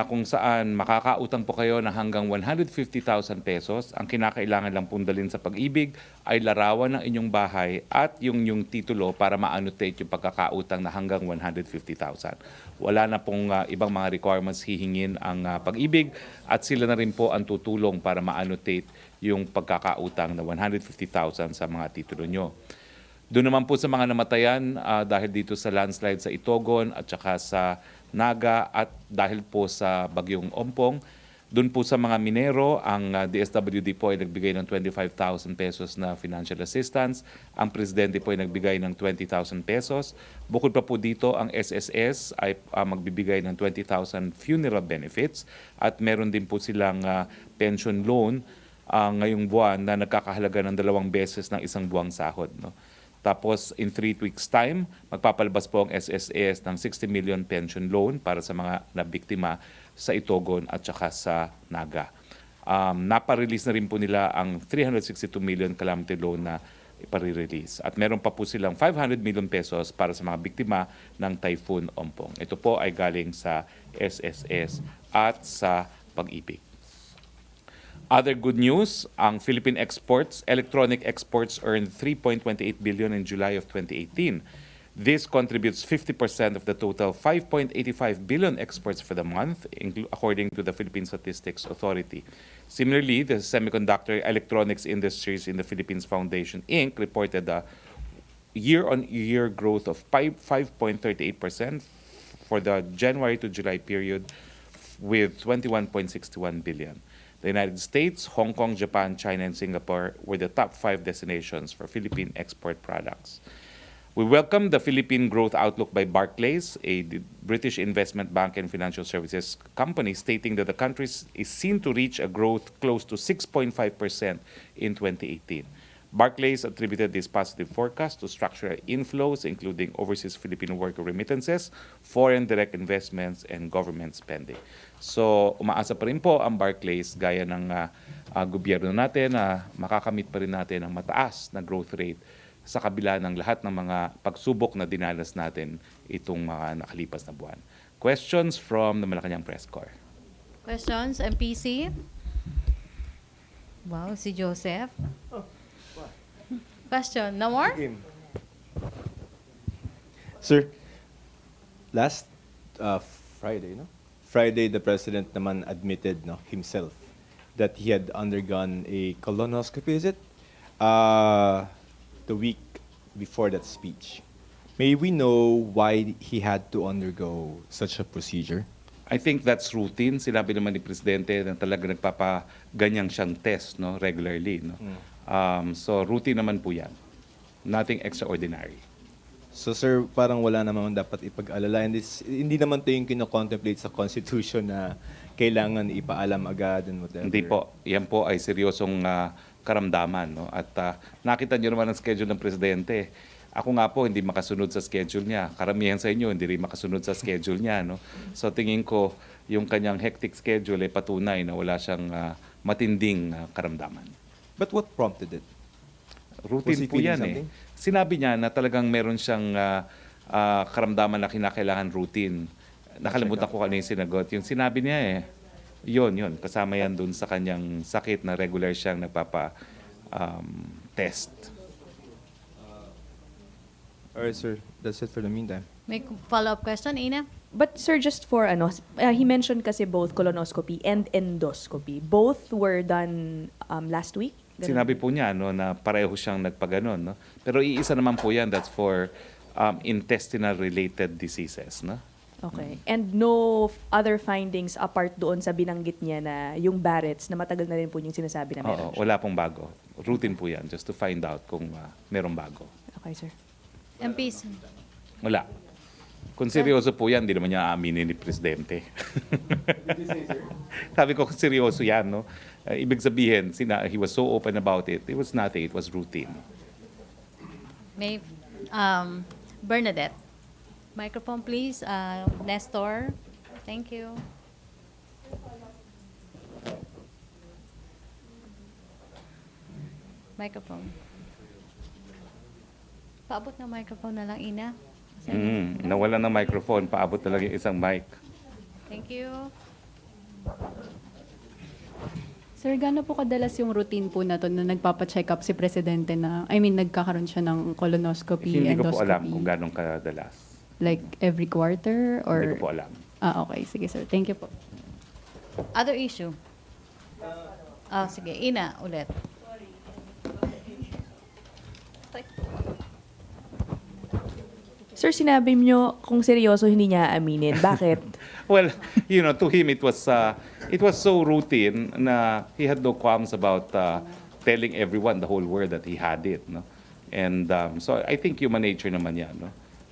kung saan makakautang po kayo ng hanggang 150,000 pesos. Ang kinakailangan lang pong dalhin sa pag-ibig ay larawan ng inyong bahay at yung titulo para ma-annotate yung pagkakautang na hanggang 150,000. Wala na pong ibang mga requirements hihingin ang pag-ibig at sila na rin po ang tutulong para ma-annotate yung pagkakautang na 150,000 sa mga titulo nyo. Doon naman po sa mga namatayan dahil dito sa landslide sa Itogon at saka sa Naga at dahil po sa Bagyong Ompong, doon po sa mga minero, ang DSWD po ay nagbigay ng 25,000 pesos na financial assistance. Ang presidente po ay nagbigay ng 20,000 pesos. Bukod pa po dito, ang SSS ay magbibigay ng 20,000 funeral benefits at meron din po silang pension loan ngayong buwan na nagkakahalaga ng 2 beses ng isang buwang sahod. No? Tapos in 3 weeks time, magpapalabas po ang SSS ng 60 million pension loan para sa mga nabiktima sa Itogon at saka sa Naga. Naparelease na rin po nila ang 362 million calamity loan na ipare-release. At meron pa po silang 500 million pesos para sa mga biktima ng Typhoon Ompong. Ito po ay galing sa SSS at sa Pag-ibig. Other good news, ang Philippine electronic exports earned 3.28 billion in July of 2018. This contributes 50% of the total 5.85 billion exports for the month, according to the Philippine Statistics Authority. Similarly, the Semiconductor Electronics Industries in the Philippines Foundation, Inc. reported a year-on-year growth of 5.38% for the January to July period with 21.61 billion. The United States, Hong Kong, Japan, China, and Singapore were the top 5 destinations for Philippine export products. We welcome the Philippine Growth Outlook by Barclays, a British investment bank and financial services company, stating that the country is seen to reach a growth close to 6.5% in 2018. Barclays attributed this positive forecast to structural inflows, including overseas Filipino worker remittances, foreign direct investments, and government spending. So, umaasa pa rin po ang Barclays gaya ng gobyerno natin na makakamit pa rin natin ang mataas na growth rate sa kabila ng lahat ng mga pagsubok na dinanas natin itong mga nakalipas na buwan. Questions from the Malacañang Press Corps? Questions, MPC? Wow, si Joseph. Question, no more? Sir, last Friday, no? Friday, the president naman admitted himself that he had undergone a colonoscopy, is it? The week before that speech. May we know why he had to undergo such a procedure? I think that's routine. Sinabi naman ni Presidente na talaga nagpapaganyang siyang test regularly. No? So routine naman po yan. Nothing extraordinary. So sir, parang wala namang dapat ipag-alala. Hindi naman ito yung kino-contemplate sa Constitution na kailangan ipaalam agad and whatever. Hindi po. Yan po ay seryosong karamdaman. No? At nakita niyo naman ang schedule ng Presidente. Ako nga po, hindi makasunod sa schedule niya. Karamihan sa inyo, hindi rin makasunod sa schedule niya. No? So tingin ko, yung kanyang hectic schedule ay patunay na wala siyang matinding karamdaman. But what prompted it? Routine po yan something? Sinabi niya na talagang meron siyang karamdaman na kinakailangan routine. Nakalimutan ko kanina yung sinagot. Yung sinabi niya yun. Kasama yan dun sa kanyang sakit na regular siyang nagpapa-test. Alright, sir. That's it for the meantime. May follow-up question, Ina? But sir, just for he mentioned kasi both colonoscopy and endoscopy. Both were done last week? Ganun. Sinabi po niya na pareho siyang nagpaganon. No? Pero iisa naman po yan, that's for intestinal-related diseases. No? Okay. And no other findings apart doon sa binanggit niya na yung Barrett's na matagal na rin po yung sinasabi na meron siya? Wala pong bago. Routine po yan, just to find out kung merong bago. Okay, sir. MPC? Wala. Kung seryoso po yan, hindi naman niya aaminin ni Presidente. Sabi ko, kung seryoso yan, no? Ibig sabihin, he was so open about it. It was nothing, it was routine. May Bernadette. Microphone, please. Nestor. Thank you. Microphone. Paabot ng microphone na lang, Ina. Nawala ng microphone, paabot na lang yung isang mic. Thank you. Sir, gaano po kadalas yung routine po na to na nagpapa-check up si Presidente na, I mean, nagkakaroon siya ng colonoscopy, Hindi ko po endoscopy? alam kung gano'ng kadalas. Like every quarter or? Hindi ko po alam. Okay. Sige, sir. Thank you po. Other issue? Sige. Ina, ulit. Sir, sinabi niyo kung seryoso hindi niya aminin. Bakit? Well, to him it was so routine na he had no qualms about telling everyone, the whole world, that he had it, no. And so I think human nature naman yan, no.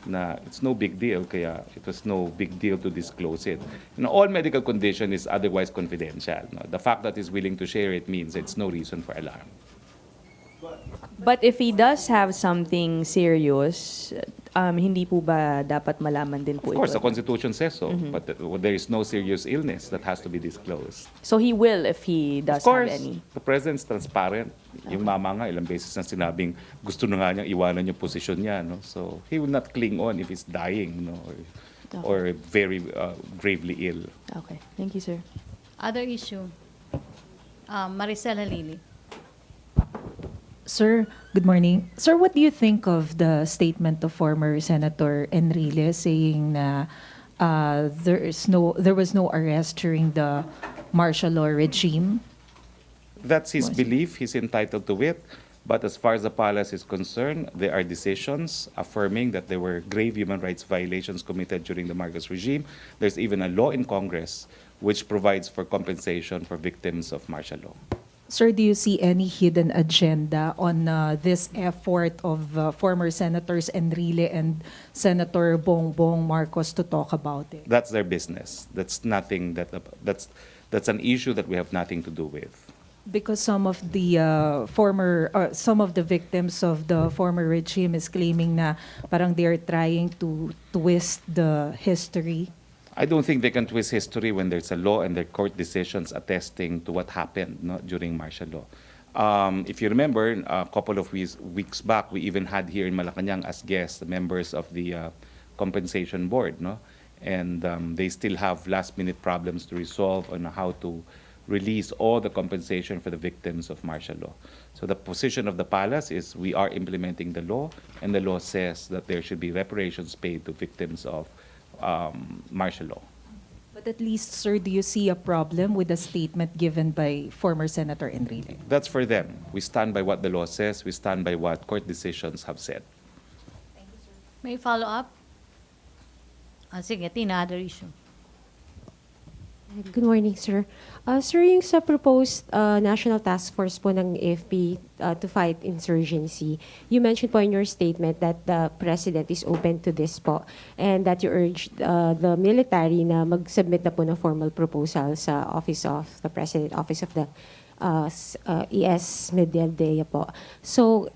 Na it's no big deal, kaya it was no big deal to disclose it. All medical condition is otherwise confidential. No? The fact that he's willing to share it means it's no reason for alarm. But if he does have something serious, hindi po ba dapat malaman din po Of course, ito? the Constitution says so, but there is no serious illness that has to be disclosed. So he will if he does Of course, have any? the President's transparent. Yung mama nga, ilang beses na sinabing gusto na nga niyang iwanan yung posisyon niya. No? So he will not cling on if he's dying, no? or very gravely ill. Okay. Thank you, sir. Other issue? Maricela Lili. Sir, good morning. Sir, what do you think of the statement of former Senator Enrile saying na there was no arrest during the martial law regime? That's his belief. He's entitled to it. But as far as the palace is concerned, there are decisions affirming that there were grave human rights violations committed during the Marcos regime. There's even a law in Congress which provides for compensation for victims of martial law. Sir, do you see any hidden agenda on this effort of former Senators Enrile and Senator Bongbong Marcos to talk about it? That's their business. That's nothing that's an issue that we have nothing to do with. Because some of the some of the victims of the former regime is claiming na parang they're trying to twist the history. I don't think they can twist history when there's a law and there are court decisions attesting to what happened, no, during martial law. If you remember, a couple of weeks back, we even had here in Malacañang as guests the members of the compensation board, no? And they still have last-minute problems to resolve on how to release all the compensation for the victims of martial law. So the position of the palace is we are implementing the law, and the law says that there should be reparations paid to victims of martial law. But at least, sir, do you see a problem with the statement given by former Senator Enrile? That's for them. We stand by what the law says. We stand by what court decisions have said. May follow up? Sige, Tina, other issue. Good morning, sir. Sir, yung sa proposed National Task Force po ng AFP to fight insurgency, you mentioned po in your statement that the President is open to this po and that you urged the military na mag-submit na po ng formal proposal sa Office of the President, Office of the ES Medialdea po. So,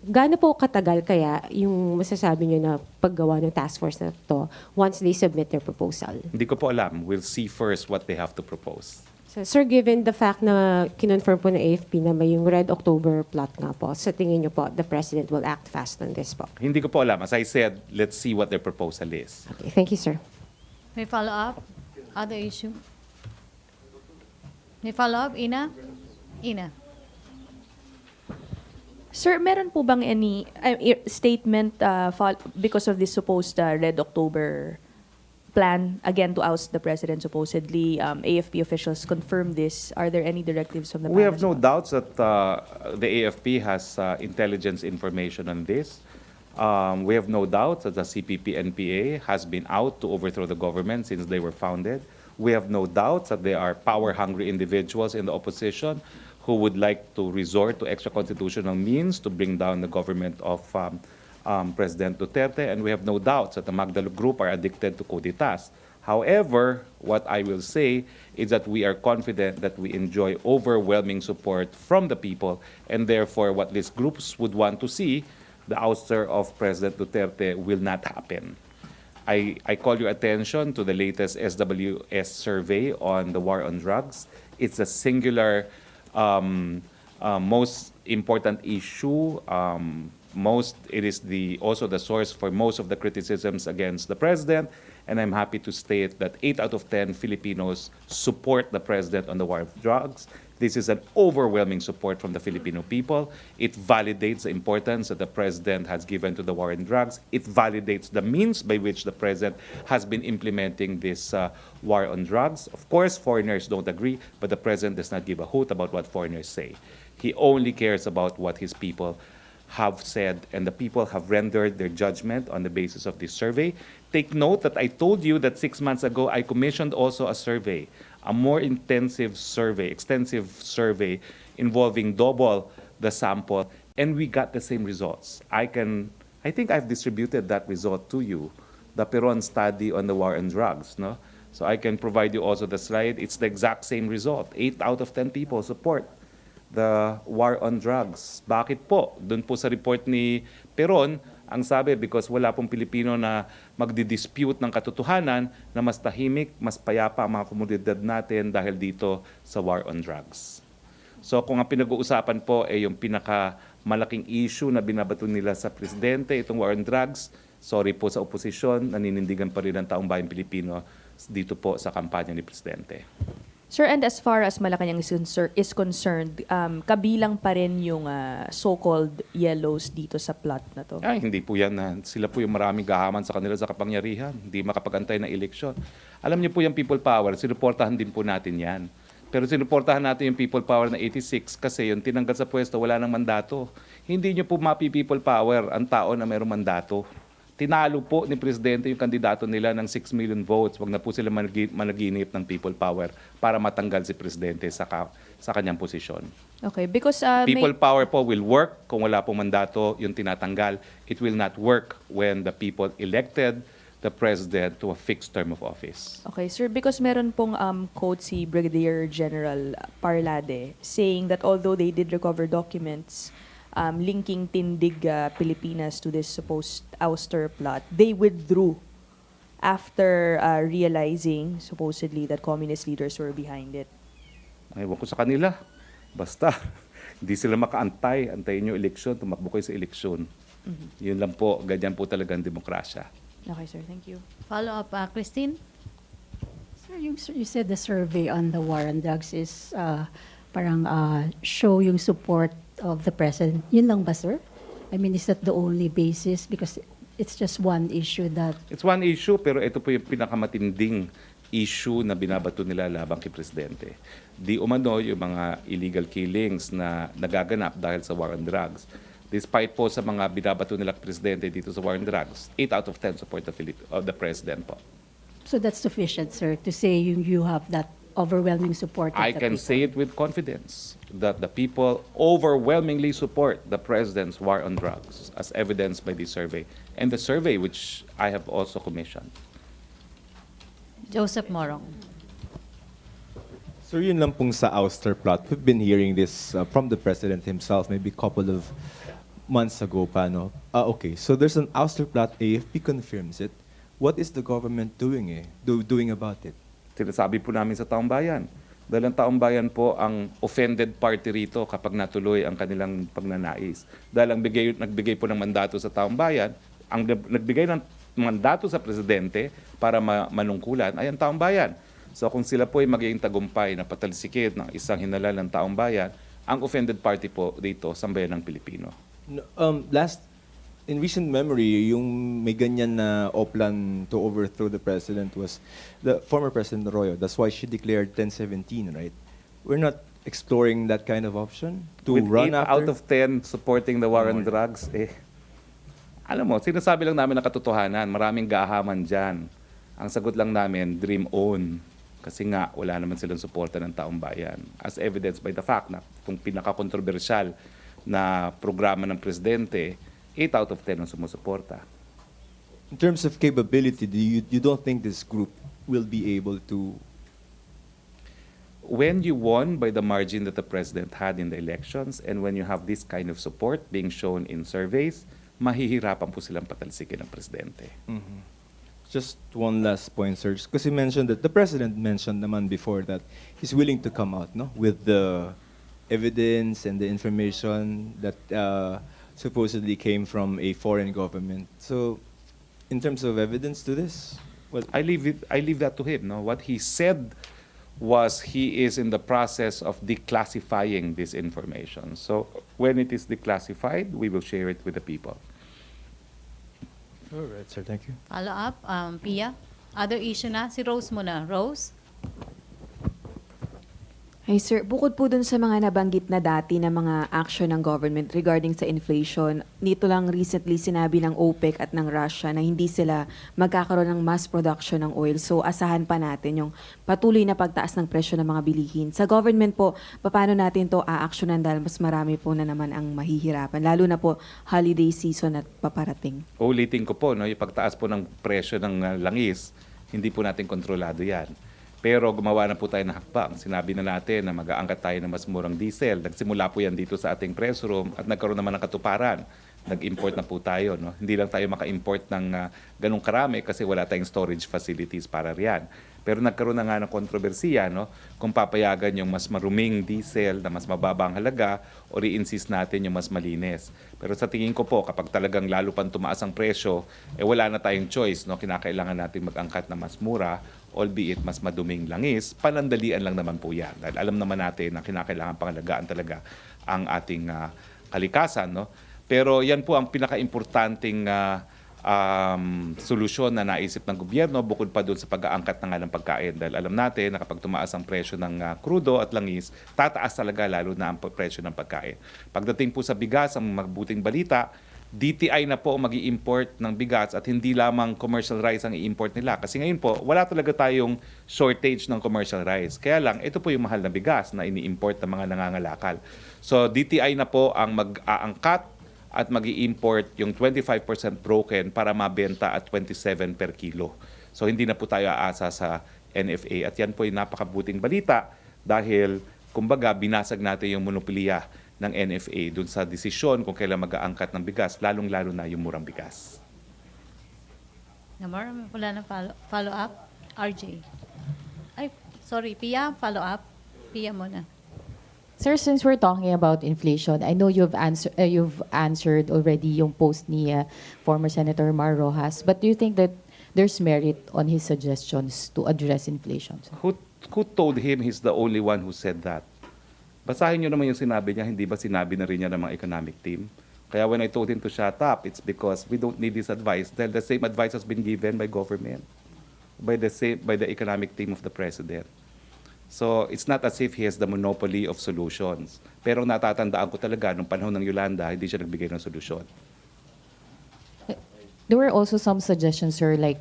gaano po katagal kaya yung masasabi nyo na paggawa ng task force na to once they submit their proposal? Hindi ko po alam. We'll see first what they have to propose. So, sir, given the fact na kinonfirm po ng AFP na may yung Red October plot nga po, sa tingin nyo po, the President will act fast on this po? Hindi ko po alam. As I said, let's see what their proposal is. Okay, thank you, sir. May follow up? Other issue? May follow up? Ina? Ina. Sir, meron po bang any statement because of this supposed Red October plan, again, to oust the president, supposedly? AFP officials confirmed this. Are there any directives from the We have palace? no doubts that the AFP has intelligence information on this. We have no doubts that the CPP-NPA has been out to overthrow the government since they were founded. We have no doubts that there are power-hungry individuals in the opposition who would like to resort to extra-constitutional means to bring down the government of President Duterte. And we have no doubts that the Magdalo Group are addicted to coup d'etats. However, what I will say is that we are confident that we enjoy overwhelming support from the people, and therefore what these groups would want to see, the ouster of President Duterte, will not happen. I call your attention to the latest SWS survey on the war on drugs. It's a singular most important issue. It is also the source for most of the criticisms against the president, And I'm happy to state that 8 out of 10 Filipinos support the president on the war of drugs. This is an overwhelming support from the Filipino people. It validates the importance that the president has given to the war on drugs. It validates the means by which the president has been implementing this war on drugs. Of course, foreigners don't agree, but the president does not give a hoot about what foreigners say. He only cares about what his people have said, and the people have rendered their judgment on the basis of this survey. Take note that I told you that 6 months ago I commissioned also a survey, a more intensive survey, extensive survey involving double the sample, and we got the same results. I think I've distributed that result to you, the Peron study on the war on drugs, no? So I can provide you also the slide. It's the exact same result. 8 out of 10 people support the war on drugs. Bakit po? Doon po sa report ni Peron, ang sabi, because wala pong Pilipino na magdidispute ng katotohanan na mas tahimik, mas payapa ang mga komunidad natin dahil dito sa war on drugs. So kung ang pinag-uusapan po ay yung pinakamalaking issue na binabato nila sa presidente, itong war on drugs, sorry po sa oposisyon, naninindigan pa rin ang taong bayang Pilipino dito po sa kampanya ni presidente. Sir, and as far as Malacañang is concerned, kabilang pa rin yung so-called yellows dito sa plot na to? Ay, hindi po yan. Sila po yung maraming gahaman sa kanila sa kapangyarihan. Hindi makapagantay ng eleksyon. Alam niyo po yung people power, sinuportahan din po natin yan. Pero sinuportahan natin yung people power na 86 kasi yung tinanggal sa pwesto, wala nang mandato. Hindi niyo po mapi-people power ang tao na mayroong mandato. Tinalo po ni Presidente yung kandidato nila ng 6 million votes. Wag na po sila managinip ng people power para matanggal si Presidente sa kanyang posisyon. Okay, because People power po will work kung wala pong mandato yung tinatanggal. It will not work when the people elected the President to a fixed term of office. Okay, sir, because meron pong quote si Brigadier General Parlade saying that although they did recover documents linking Tindig Pilipinas to this supposed ouster plot, they withdrew after realizing, supposedly, that communist leaders were behind it. Ewan ko sa kanila. Basta, hindi sila makaantay. Antayin yung eleksyon, tumakbo kayo sa eleksyon. Yun lang po, ganyan po talaga ang demokrasya. Okay, sir. Thank you. Follow up, Christine? Sir, you said the survey on the war on drugs is parang show yung support of the president. Yun lang ba, sir? I mean, is that the only basis? Because it's just one issue that... It's one issue, pero ito po yung pinakamatinding issue na binabato nila labang kay Presidente. Di umano yung mga illegal killings na nagaganap dahil sa war on drugs. Despite po sa mga binabato nila kay Presidente dito sa war on drugs, 8 out of 10 support the President po. So that's sufficient, sir, to say you have that overwhelming support of I the can people. say it with confidence that the people overwhelmingly support the President's war on drugs, as evidenced by this survey, and the survey which I have also commissioned. Joseph Morong. So yun lang pong sa ouster plot. We've been hearing this from the President himself maybe a couple of months ago pa, no? Okay, so there's an ouster plot, AFP confirms it. What is the government doing doing about it? Sinasabi po namin sa taong bayan. Dahil ang taong bayan po ang offended party rito kapag natuloy ang kanilang pagnanais. Dahil ang nagbigay po ng mandato sa taong bayan, ang nagbigay ng mandato sa presidente para manungkulan ay ang taong bayan. So kung sila po ay magiging tagumpay na patalsikid ng isang hinala ng taong bayan, ang offended party po dito, sambayan ng Pilipino. In recent memory, yung may ganyan na oplan to overthrow the president was the former President Arroyo. That's why she declared 1017, right? We're not exploring that kind of option to With run 8 after? out of 10 supporting the war on drugs, alam mo, sinasabi lang namin na katotohanan, maraming gahaman dyan. Ang sagot lang namin, dream on. Kasi nga, wala naman silang suporta ng taong bayan. As evidenced by the fact na kung pinaka-controversial na programa ng presidente, 8 out of 10 ang sumusuporta. In terms of capability, you don't think this group will be able to... When you won by the margin that the president had in the elections and when you have this kind of support being shown in surveys, mahihirapan po silang patalsikin ng presidente. Just one last point, sir. Because you mentioned that the president mentioned naman before that he's willing to come out, no, with the evidence and the information that supposedly came from a foreign government. So, in terms of evidence to this, Well, I leave that to him. No, what he said was he is in the process of declassifying this information. So when it is declassified, we will share it with the people. all right, sir. Thank you. Follow up, Pia. Other issue na. Si Rose muna. Rose? Hey sir, bukod po dun sa mga nabanggit na dati na mga action ng government regarding sa inflation, nito lang recently sinabi ng OPEC at ng Russia na hindi sila magkakaroon ng mass production ng oil. So asahan pa natin yung patuloy na pagtaas ng presyo ng mga bilihin. Sa government po, paano natin to aaksyonan dahil mas marami po na naman ang mahihirapan, lalo na po holiday season at paparating. Ulitin ko po, no, yung pagtaas po ng presyo ng langis, hindi po natin kontrolado yan. Pero gumawa na po tayo ng hakbang. Sinabi na natin na mag-aangkat tayo ng mas murang diesel. Nagsimula po yan dito sa ating press room at nagkaroon naman ng katuparan. Nag-import na po tayo. No? Hindi lang tayo maka-import ng ganong karami kasi wala tayong storage facilities para riyan. Pero nagkaroon na nga ng kontrobersiya, no? Kung papayagan yung mas maruming diesel na mas mababang halaga o i-insist natin yung mas malinis. Pero sa tingin ko po, kapag talagang lalo pang tumaas ang presyo, wala na tayong choice. No? Kinakailangan natin mag-angkat na mas mura, albeit mas maduming langis. Panandalian lang naman po yan. Dahil alam naman natin na kinakailangan pangalagaan talaga ang ating kalikasan. No? Pero yan po ang pinaka-importanting solusyon na naisip ng gobyerno bukod pa doon sa pag-aangkat ng pagkain. Dahil alam natin na kapag tumaas ang presyo ng krudo at langis, tataas talaga lalo na ang presyo ng pagkain. Pagdating po sa bigas, ang mabuting balita, DTI na po mag-i-import ng bigas at hindi lamang commercial rice ang i-import nila. Kasi ngayon po, wala talaga tayong shortage ng commercial rice. Kaya lang, ito po yung mahal na bigas na ini-import ng mga nangangalakal. So DTI na po ang mag-aangkat at mag-i-import yung 25% broken para mabenta at 27 per kilo. So hindi na po tayo aasa sa NFA. At yan po yung napakabuting balita dahil kumbaga binasag natin yung monopolya ng NFA dun sa desisyon kung kailan mag-aangkat ng bigas, lalong-lalo na yung murang bigas. Namar, wala na follow-up? RJ? Ay, sorry, Pia, follow-up? Pia muna. Sir, since we're talking about inflation, I know you've answered already yung post ni former Senator Mar Rojas, but do you think that there's merit on his suggestions to address inflation? Who told him he's the only one who said that? Basahin nyo naman yung sinabi niya, hindi ba sinabi na rin niya ng mga economic team? Kaya when I told him to shut up, it's because we don't need this advice dahil the same advice has been given by government, by the economic team of the president. So it's not as if he has the monopoly of solutions. Pero natatandaan ko talaga, nung panahon ng Yolanda, hindi siya nagbigay ng solusyon. There were also some suggestions, sir, like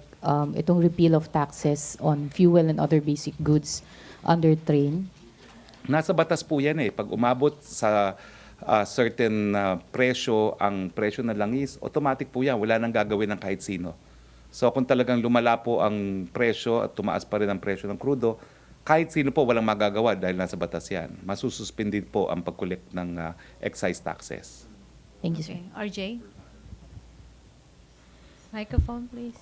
itong repeal of taxes on fuel and other basic goods under train. Nasa batas po yan eh. Pag umabot sa certain presyo, ang presyo ng langis, automatic po yan. Wala nang gagawin ng kahit sino. So kung talagang lumala po ang presyo at tumaas pa rin ang presyo ng crudo, kahit sino po walang magagawa dahil nasa batas yan. Masususpended po ang pag-collect ng excise taxes. Thank you, sir. Okay, RJ? Microphone, please.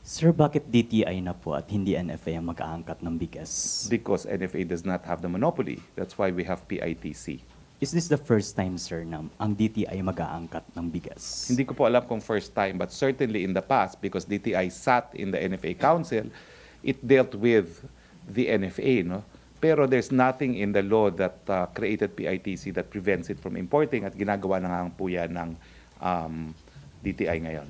Sir, bakit DTI na po at hindi NFA ang mag-aangkat ng bigas? Because NFA does not have the monopoly. That's why we have PITC. Is this the first time, sir, na ang DTI mag-aangkat ng bigas? Hindi ko po alam kung first time, but certainly in the past, because DTI sat in the NFA Council, it dealt with the NFA, no? Pero there's nothing in the law that created PITC that prevents it from importing at ginagawa na nga po yan ng DTI ngayon.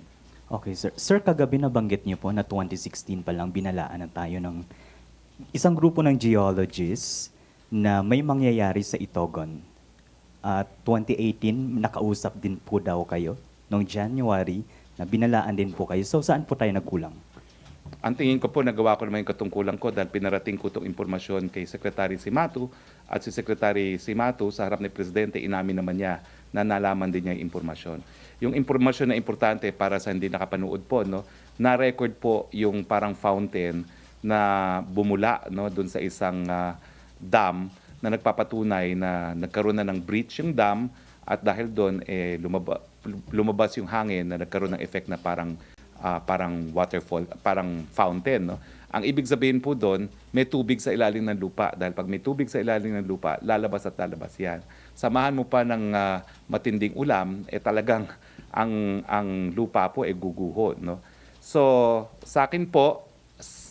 Okay, sir. Sir, kagabi nabanggit niyo po na 2016 pa lang binalaan na tayo ng isang grupo ng geologists na may mangyayari sa Itogon. 2018, nakausap din po daw kayo noong January na binalaan din po kayo. So, saan po tayo nagkulang? Ang tingin ko po, nagawa ko naman yung katungkulan ko dahil pinarating ko itong impormasyon kay Secretary Simatu at si Secretary Simatu sa harap ni Presidente, inamin naman niya na nalaman din niya yung impormasyon. Yung impormasyon na importante para sa hindi nakapanood po, no, na-record po yung parang fountain na bumula, no, dun sa isang dam na nagpapatunay na nagkaroon na ng breach yung dam at dahil doon lumabas yung hangin na nagkaroon ng effect na parang waterfall, parang fountain, no? Ang ibig sabihin po doon, may tubig sa ilalim ng lupa dahil pag may tubig sa ilalim ng lupa, lalabas at lalabas yan. Samahan mo pa ng matinding ulam, talagang ang lupa po ay guguho, no? So, sa akin po,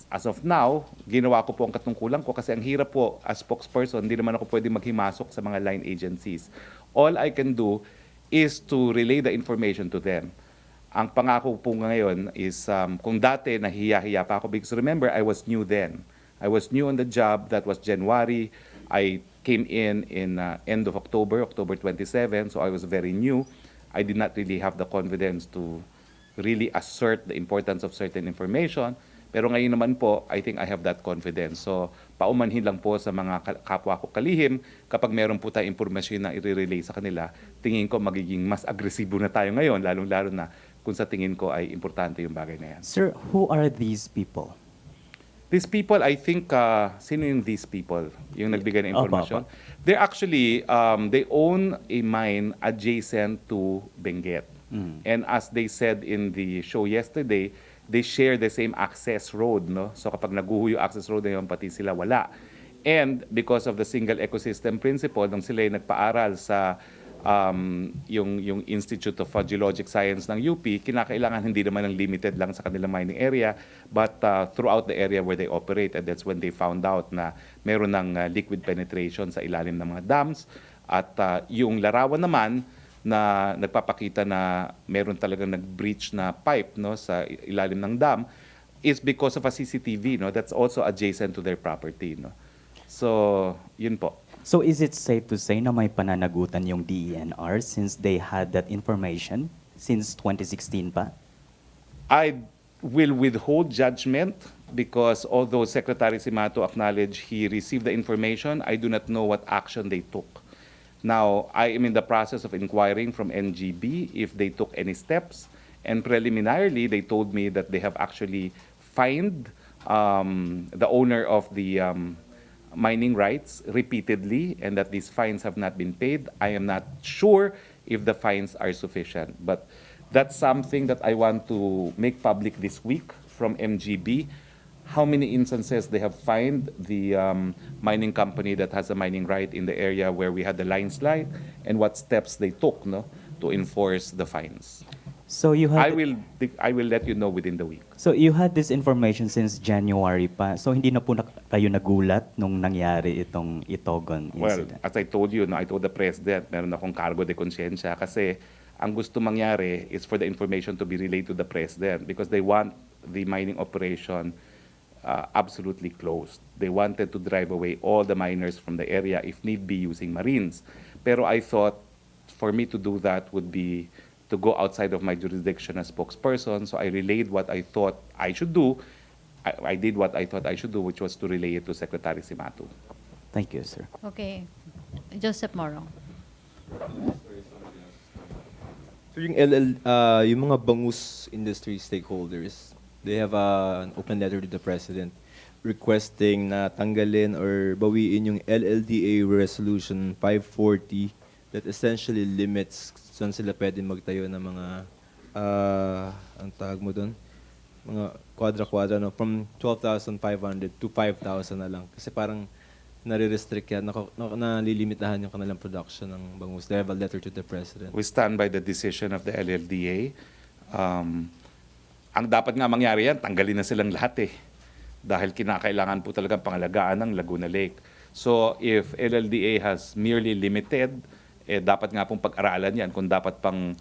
as of now, ginawa ko po ang katungkulan ko kasi ang hirap po as spokesperson, hindi naman ako pwede maghimasok sa mga line agencies. All I can do is to relay the information to them. Ang pangako po ngayon is kung dati nahihiya-hiya pa ako, because remember, I was new then. I was new on the job. That was January. I came in end of October 27, so I was very new. I did not really have the confidence to really assert the importance of certain information. Pero ngayon naman po, I think I have that confidence. So, paumanhin lang po sa mga kapwa ko kalihim, kapag meron po tayong impormasyon na i-relay sa kanila, tingin ko magiging mas agresibo na tayo ngayon, lalong-lalo na kung sa tingin ko ay importante yung bagay na yan. Sir, who are these people? These people, I think, sino yung these people? Yung nagbigay ng impormasyon? They're actually, they own a mine adjacent to Benguet. And as they said in the show yesterday, they share the same access road, no? So kapag naguho yung access road na yun, pati sila wala. And because of the single ecosystem principle, nung sila ay nagpaaral sa yung Institute of Geologic Science ng UP, kinakailangan hindi naman ng limited lang sa kanilang mining area, but throughout the area where they operate. And that's when they found out na meron ng liquid penetration sa ilalim ng mga dams. At yung larawan naman, na nagpapakita na meron talagang nag-breach na pipe, no, sa ilalim ng dam is because of a CCTV, no, that's also adjacent to their property, no. So, yun po. So is it safe to say na may pananagutan yung DENR since they had that information since 2016 pa? I will withhold judgment because although Secretary Simato acknowledged he received the information, I do not know what action they took. Now, I am in the process of inquiring from NGB if they took any steps. And preliminarily, they told me that they have actually fined the owner of the mining rights repeatedly and that these fines have not been paid. I am not sure if the fines are sufficient. But that's something that I want to make public this week from MGB. How many instances they have fined the mining company that has a mining right in the area where we had the landslide, and what steps they took, no, to enforce the fines. So you had I will let you know within the week. So you had this information since January pa. So hindi na po kayo nagulat nung nangyari itong Itogon Well, incident? as I told you, no, I told the President, meron akong cargo de consciensya kasi ang gusto mangyari is for the information to be relayed to the President because they want the mining operation absolutely closed. They wanted to drive away all the miners from the area, if need be, using Marines. Pero I thought for me to do that would be to go outside of my jurisdiction as spokesperson, so I relayed what I thought I should do. I did what I thought I should do, which was to relay it to Secretary Simato. Thank you, sir. Okay. Joseph Morong. So yung mga bangus industry stakeholders, they have an open letter to the President requesting na tanggalin or bawiin yung LLDA Resolution 540 that essentially limits saan sila pwede magtayo ng mga, ang tawag mo doon, mga kwadra-kwadra, no? From 12,500 to 5,000 na lang. Kasi parang nare-restrict yan, nalilimitahan yung kanilang production ng bangus. They have a letter to the President. We stand by the decision of the LLDA. Ang dapat nga mangyari yan, tanggalin na silang lahat eh. Dahil kinakailangan po talagang pangalagaan ng Laguna Lake. So if LLDA has merely limited, dapat nga pong pag-aralan yan kung dapat pang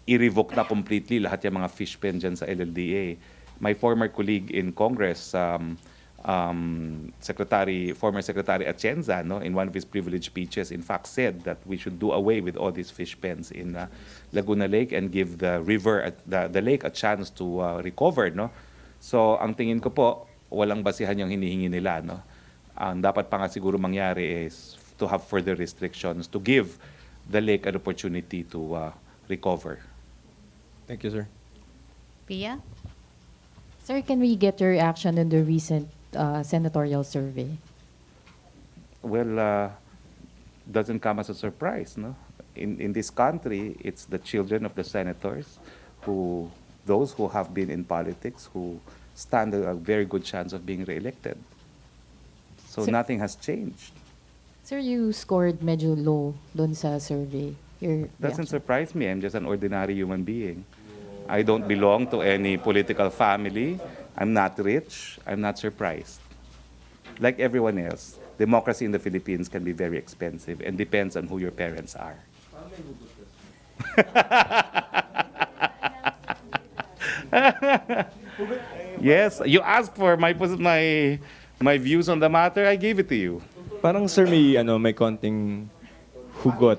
i-revoke na completely lahat yung mga fish pen dyan sa LLDA. My former colleague in Congress, former Secretary Atienza, no, in one of his privileged speeches, in fact said that we should do away with all these fish pens in Laguna Lake and give the river, the lake a chance to recover, no. So ang tingin ko po, walang basihan yung hinihingi nila, no. Ang dapat pa nga siguro mangyari is to have further restrictions to give the lake an opportunity to recover. Thank you, sir. Pia? Sir, can we get your reaction on the recent senatorial survey? Well, doesn't come as a surprise, no? In this country, it's the children of the senators those who have been in politics, who stand a very good chance of being reelected. So Sir- nothing has changed. Sir, you scored medyo low doon sa survey. Your Doesn't reaction. surprise me. I'm just an ordinary human being. I don't belong to any political family. I'm not rich. I'm not surprised. Like everyone else, democracy in the Philippines can be very expensive and depends on who your parents are. Yes, you asked for my views on the matter. I gave it to you. Parang sir may konting hugot.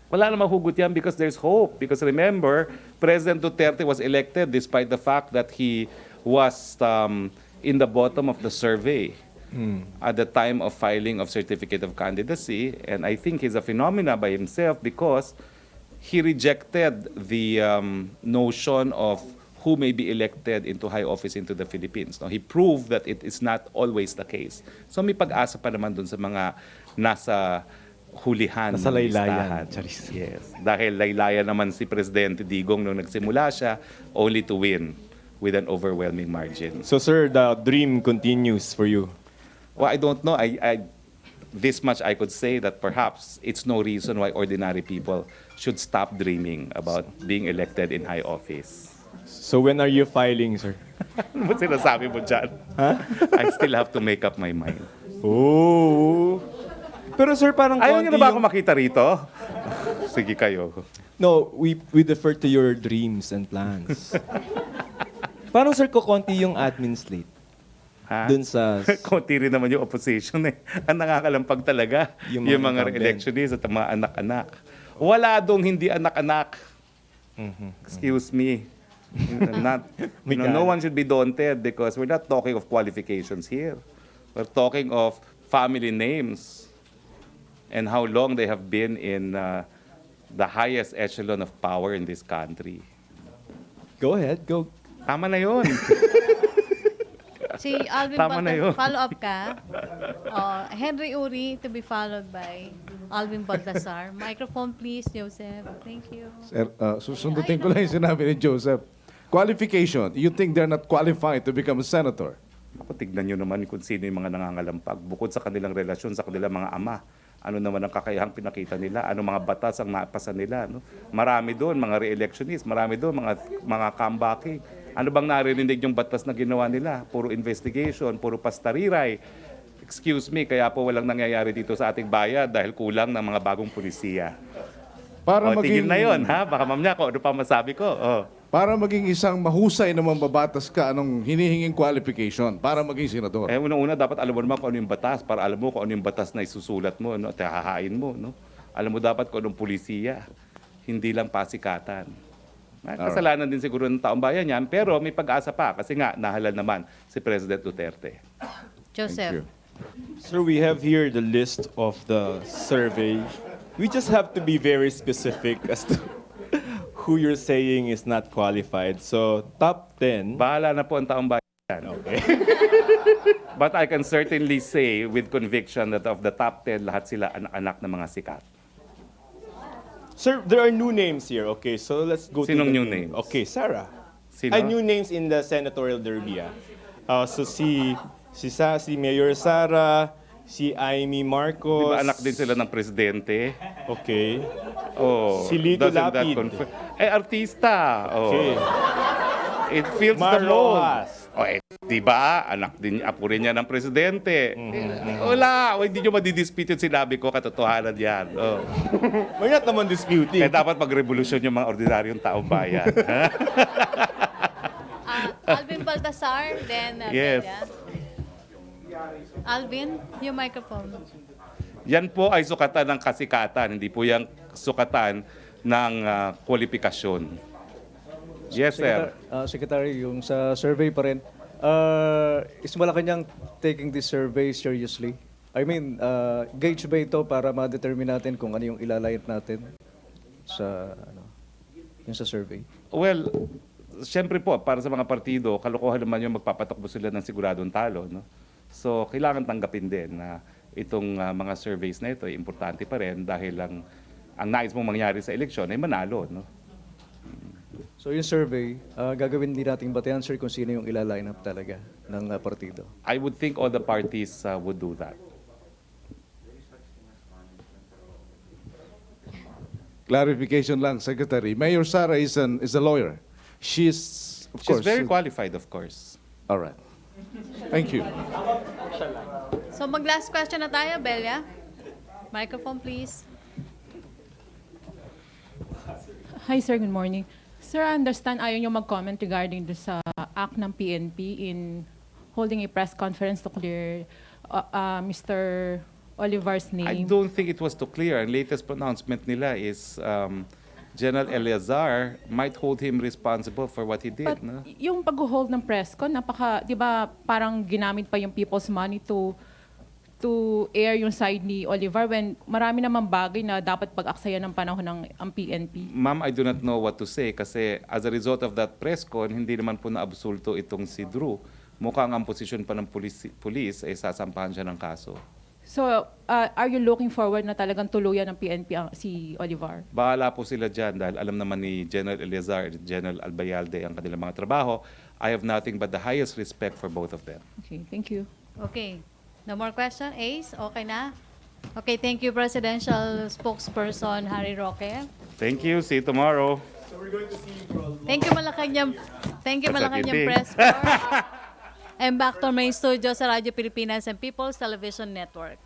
Wala namang hugot yan because there's hope. Because remember, President Duterte was elected despite the fact that he was in the bottom of the survey at the time of filing of certificate of candidacy. And I think he's a phenomena by himself because he rejected the notion of who may be elected into high office into the Philippines. No, he proved that it is not always the case. So may pag-asa pa naman dun sa mga nasa hulihan. Nasa ng laylayan. listahan. Yes. Dahil laylayan naman si Presidente Digong nung nagsimula siya only to win with an overwhelming margin. So sir, the dream continues for you. Well, I don't know. This much I could say that perhaps it's no reason why ordinary people should stop dreaming about being elected in high office. So when are you filing, sir? Ano ba sinasabi mo dyan? I still have to make up my mind. Oh. Pero sir, parang Ayaw niyo na ba ako yung- makita rito? Sige kayo. No, we defer to your dreams and plans. Parang sir, kukonti yung admin slate. Ha? Dun sa... Konti rin naman yung opposition eh. Ang nakakalampag talaga Yung yung mga mga incumbent. electionists at mga anak-anak. Wala dong hindi anak-anak. Excuse me. No one should be daunted because we're not talking of qualifications here. We're talking of family names and how long they have been in the highest echelon of power in this country. Go ahead, go. Tama na yun. Si Alvin Tama na yun. follow up ka. Henry Uri to be followed by Alvin Baltasar. Microphone please, Joseph. Thank you. Sir, susundutin ko lang yung sinabi ni Joseph. Qualification, you think they're not qualified to become a senator? Ako, tignan nyo naman kung sino yung mga nangangalampag. Bukod sa kanilang relasyon sa kanilang mga ama, ano naman ang kakayahang pinakita nila, ano mga batas ang napasa nila. No? Marami doon, mga re-electionists, marami doon, mga comebacking. Ano bang narinig yung batas na ginawa nila? Puro investigation, puro pastariray. Excuse me, kaya po walang nangyayari dito sa ating bayan dahil kulang ng mga bagong pulisiya. Para Tigil na yon ha? Baka mamaya ko, ano pa masabi ko? Para maging isang mahusay na mambabatas ka, anong hinihinging qualification para maging senador? Unang-una, dapat alam mo naman kung ano yung batas para alam mo kung ano yung batas na isusulat mo no? at hahain mo. No? Alam mo dapat kung anong pulisiya, hindi lang pasikatan. Kasalanan din siguro ng taong bayan yan, pero may pag-asa pa kasi nga nahalal naman si President Duterte. Joseph. Sir, we have here the list of the survey. We just have to be very specific as to who you're saying is not qualified. So, top 10. Bahala na po ang taong bayan. Okay. But I can certainly say with conviction that of the top 10, lahat sila anak-anak ng mga sikat. Sir, there are new names here. Okay, so let's go to Sinong the new names? Okay, Sarah. Sino? New names in the senatorial derby. So si Mayor Sara, si Amy Marcos. Diba anak din sila ng presidente? Okay. Oh, Si Lito doesn't that Lapid. confirm? Artista. Oh. Okay. It feels the Mar mold. Rojas. Oh, diba? Anak din, apo rin niya ng presidente. Wala. Hindi nyo madidispute yung sinabi ko, katotohanan yan. Oh. We're not naman disputing. Kaya dapat mag-revolusyon yung mga ordinaryong taong bayan. Alvin Baltasar, then Yes. Bella. Alvin, your microphone. Yan po ay sukatan ng kasikatan, hindi po yung sukatan ng kwalifikasyon. Yes, sir. Secretary, yung sa survey pa rin, is Malacañang taking this survey seriously? I mean, gauge ba ito para ma-determine natin kung ano yung ilalayat natin sa, yung sa survey? Well, siyempre po, para sa mga partido, kalokohan naman yung magpapatakbo sila ng siguradong talo. No? So, kailangan tanggapin din na itong mga surveys na ito ay importante pa rin dahil ang nais mong mangyari sa eleksyon ay manalo. No? So yung survey, gagawin din nating batayan, sir, kung sino yung ilaline up talaga ng partido. I would think all the parties would do that. Clarification lang, Secretary. Mayor Sara is a lawyer. She's, of She's course. very qualified, of course. All right. Thank you. So mag-last question na tayo, Belia. Microphone, please. Hi, sir. Good morning. Sir, I understand ayaw nyo mag-comment regarding sa act ng PNP in holding a press conference to clear Mr. Olivar's name. I don't think it was too clear. Ang latest pronouncement nila is General Eleazar might hold him responsible for what he did. But No? yung pag-hold ng press con, di ba parang ginamit pa yung people's money to air yung side ni Olivar when marami namang bagay na dapat pag-aksayan ng panahon ng ang PNP. Ma'am, I do not know what to say kasi as a result of that press con, hindi naman po naabsulto itong si Drew. Mukhang ang posisyon pa ng police ay sasampahan siya ng kaso. So, are you looking forward na talagang tuluyan ng PNP si Olivar? Bahala po sila dyan dahil alam naman ni General Eleazar at General Albayalde ang kanilang mga trabaho. I have nothing but the highest respect for both of them. Okay, thank you. Okay. No more question? Ace, okay na? Okay, thank you, Presidential Spokesperson Harry Roque. Thank you. See you tomorrow. Thank you, Malacañang Presidente. Press Corps. And back to main studio sa Radyo Pilipinas and People's Television Network.